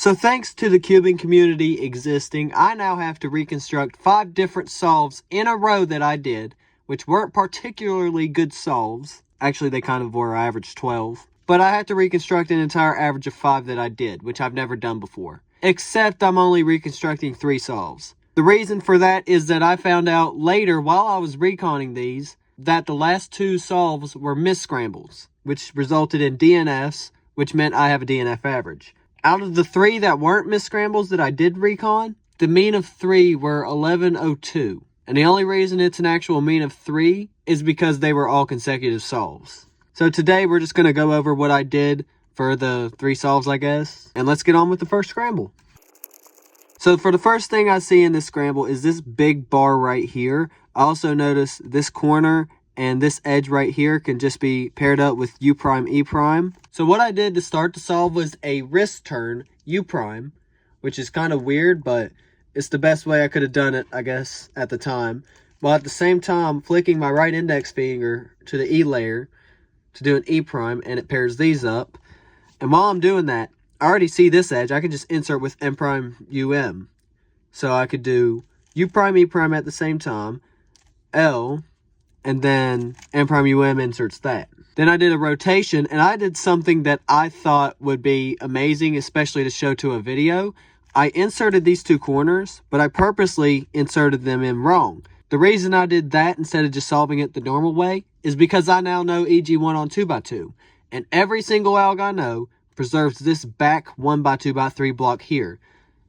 So thanks to the cubing community existing, I now have to reconstruct 5 different solves in a row that I did, which weren't particularly good solves. Actually, they kind of were. I averaged 12. But I had to reconstruct an entire average of 5 that I did, which I've never done before. Except I'm only reconstructing 3 solves. The reason for that is that I found out later while I was reconning these that the last 2 solves were misscrambles, which resulted in DNFs, which meant I have a DNF average. Out of the 3 that weren't misscrambles that I did recon, the mean of 3 were 1102. And the only reason it's an actual mean of 3 is because they were all consecutive solves. So today we're just going to go over what I did for the 3 solves, I guess. And let's get on with the first scramble. So for the first thing I see in this scramble is this big bar right here. I also notice this corner and this edge right here can just be paired up with U prime, E prime. So what I did to start the solve was a wrist turn U prime, which is kind of weird, but it's the best way I could have done it, I guess, at the time. While at the same time flicking my right index finger to the E layer to do an E prime, and it pairs these up. And while I'm doing that, I already see this edge. I can just insert with M prime UM. So I could do U prime, E prime at the same time, L, and then M prime UM inserts that. Then I did a rotation, and I did something that I thought would be amazing, especially to show to a video. I inserted these 2 corners, but I purposely inserted them in wrong. The reason I did that instead of just solving it the normal way is because I now know EG1 on 2x2. And every single alg I know preserves this back 1x2x3 block here.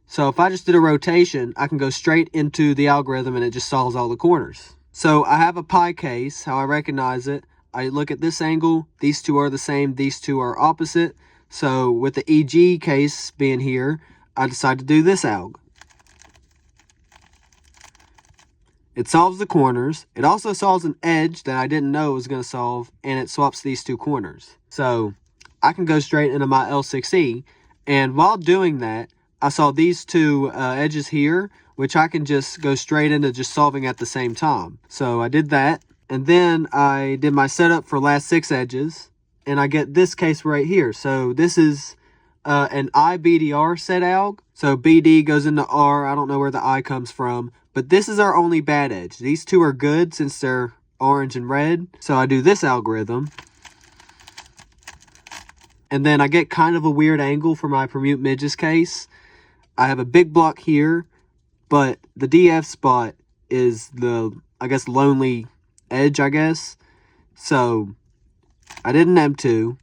So if I just did a rotation, I can go straight into the algorithm and it just solves all the corners. So I have a pi case, how I recognize it. I look at this angle, these 2 are the same, these 2 are opposite. So with the EG case being here, I decide to do this alg. It solves the corners. It also solves an edge that I didn't know it was going to solve, and it swaps these 2 corners. So I can go straight into my L6E, and while doing that, I saw these 2 edges here, which I can just go straight into just solving at the same time. So I did that, and then I did my setup for last 6 edges, and I get this case right here. So this is an IBDR set alg. So BD goes into R. I don't know where the I comes from, but this is our only bad edge. These 2 are good since they're orange and red. So I do this algorithm. And then I get kind of a weird angle for my permute midges case. I have a big block here, but the DF spot is the, I guess, lonely edge, I guess. So I did an M2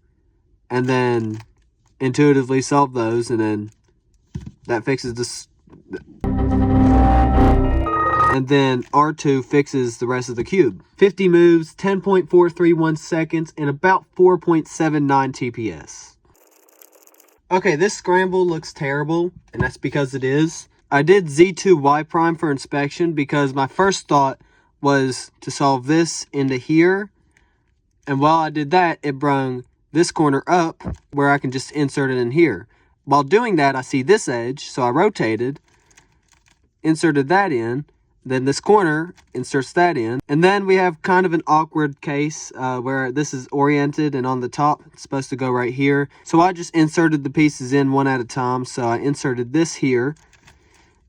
and then intuitively solved those, and then that fixes this. And then R2 fixes the rest of the cube. 50 moves, 10.431 seconds, and about 4.79 TPS. Okay, this scramble looks terrible, and that's because it is. I did Z2Y prime for inspection because my first thought was to solve this into here. And while I did that, it brung this corner up where I can just insert it in here. While doing that, I see this edge, so I rotated, inserted that in, then this corner inserts that in, and then we have kind of an awkward case where this is oriented and on the top it's supposed to go right here. So I just inserted the pieces in one at a time. So I inserted this here,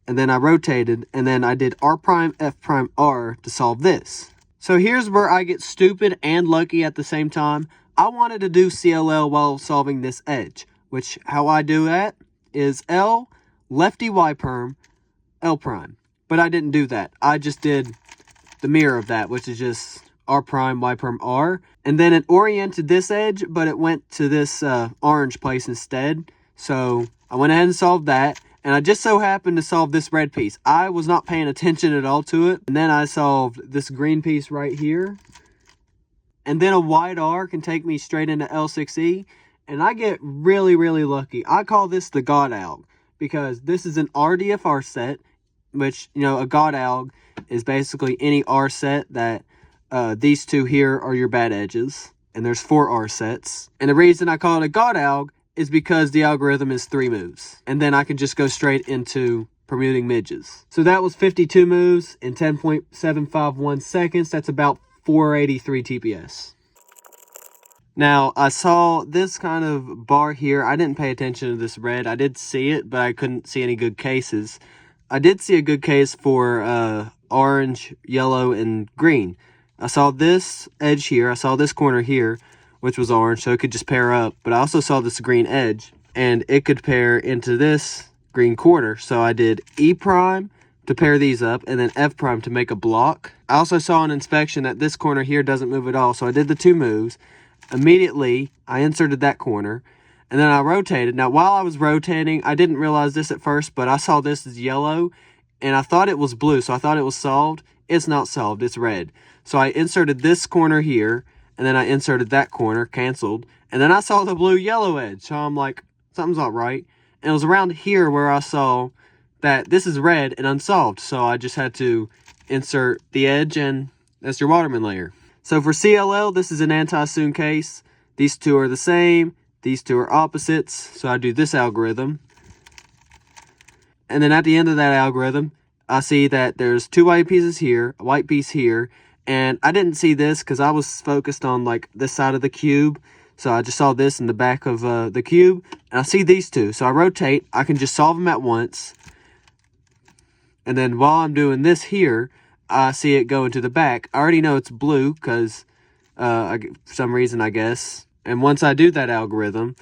and then I rotated, and then I did R prime F prime R to solve this. So here's where I get stupid and lucky at the same time. I wanted to do CLL while solving this edge, which how I do that is L, lefty Y perm, L prime. But I didn't do that. I just did the mirror of that, which is just R prime, Y perm, R. And then it oriented this edge, but it went to this orange place instead. So I went ahead and solved that. And I just so happened to solve this red piece. I was not paying attention at all to it. And then I solved this green piece right here. And then a wide R can take me straight into L6E. And I get really, really lucky. I call this the God alg because this is an RDFR set, which, you know, a God alg is basically any R set that these 2 here are your bad edges. And there's 4 R sets. And the reason I call it a God alg is because the algorithm is 3 moves. And then I can just go straight into permuting midges. So that was 52 moves in 10.751 seconds. That's about 483 TPS. Now, I saw this kind of bar here. I didn't pay attention to this red. I did see it, but I couldn't see any good cases. I did see a good case for orange, yellow, and green. I saw this edge here. I saw this corner here, which was orange, so it could just pair up. But I also saw this green edge, and it could pair into this green quarter. So I did E prime to pair these up, and then F prime to make a block. I also saw an inspection that this corner here doesn't move at all, so I did the 2 moves. Immediately, I inserted that corner, and then I rotated. Now, while I was rotating, I didn't realize this at first, but I saw this as yellow, and I thought it was blue, so I thought it was solved. It's not solved, it's red. So I inserted this corner here, and then I inserted that corner, canceled, and then I saw the blue-yellow edge, so I'm like, something's not right. And it was around here where I saw that this is red and unsolved, so I just had to insert the edge, and that's your Waterman layer. So for CLL, this is an anti-soon case. These two are the same. These two are opposites. So I do this algorithm. And then at the end of that algorithm, I see that there's 2 white pieces here, a white piece here. And I didn't see this because I was focused on like this side of the cube. So I just saw this in the back of the cube. And I see these 2. So I rotate. I can just solve them at once. And then while I'm doing this here, I see it go into the back. I already know it's blue because for some reason, I guess. And once I do that algorithm,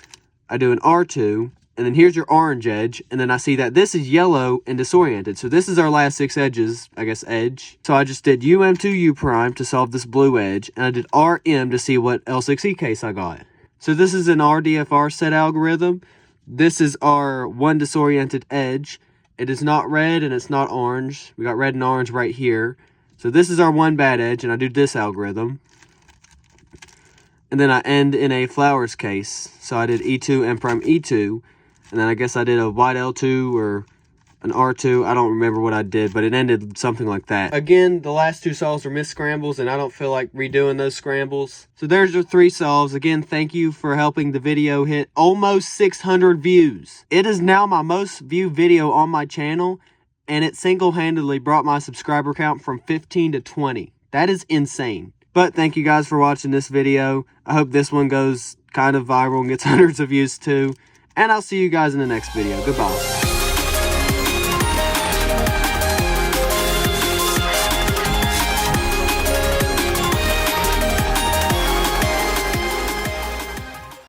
I do an R2. And then here's your orange edge. And then I see that this is yellow and disoriented. So this is our last 6 edges, I guess, edge. So I just did UM2 U prime to solve this blue edge. And I did RM to see what L6E case I got. So this is an RDFR set algorithm. This is our one disoriented edge. It is not red and it's not orange. We got red and orange right here. So this is our one bad edge, and I do this algorithm. And then I end in a flowers case. So I did E2, M prime E2. And then I guess I did a white L2 or an R2. I don't remember what I did, but it ended something like that. Again, the last 2 solves were missed scrambles, and I don't feel like redoing those scrambles. So there's your 3 solves. Again, thank you for helping the video hit almost 600 views. It is now my most viewed video on my channel, and it single-handedly brought my subscriber count from 15 to 20. That is insane. But thank you guys for watching this video. I hope this one goes kind of viral and gets hundreds of views too. And I'll see you guys in the next video. Goodbye.